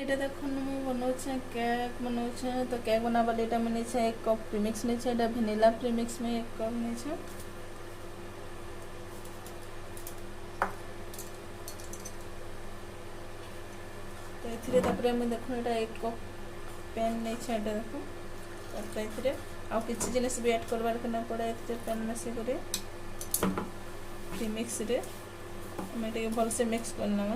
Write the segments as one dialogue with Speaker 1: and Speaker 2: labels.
Speaker 1: এটা দেখুন ମୁଁ बनाऊे केक बनाऊे तो केक बनावा लिए मैंने 1 कप प्रीमिक्स नहीं है वेनिला प्रीमिक्स में 1 कप नहीं तो ये मुझे देखो यहाँ 1 कप पेन नहीं है देखो ये आउ किसी जिन भी ऐड करवार के पड़े पेन मेसी कर प्रीमिक्स रे हमें भलसे मिक्स करना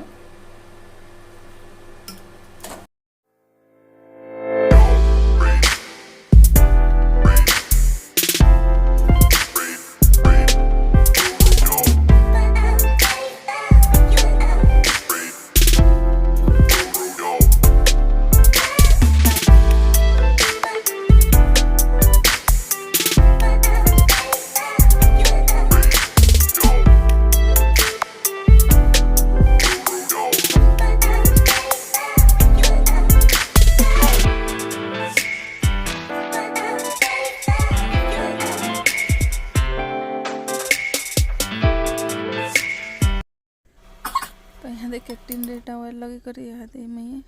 Speaker 1: तो यहाँ दे केक टिन रे टावर लगे कर यहाँ दे मैं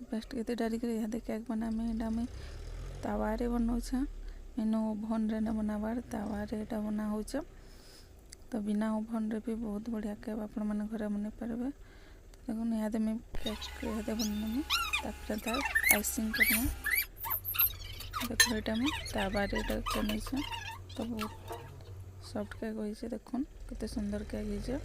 Speaker 1: पेस्ट के डाली कर यहाँ दे केक बना में एटा में तावा रे बनाऊे मैंने ओभन रे न बनाबार तावा रे एटा बना हो तो बिना ओभन रे भी बहुत बढ़िया केक आपण मन घर बना पारे। तो देखो यहाँ दे मैं केक यहाँ दे बना तापर तार आइसिंग करना देखो यहाँ में तावा रे बना तो बहुत सॉफ्ट केक हो देखो कितने सुंदर केक हो।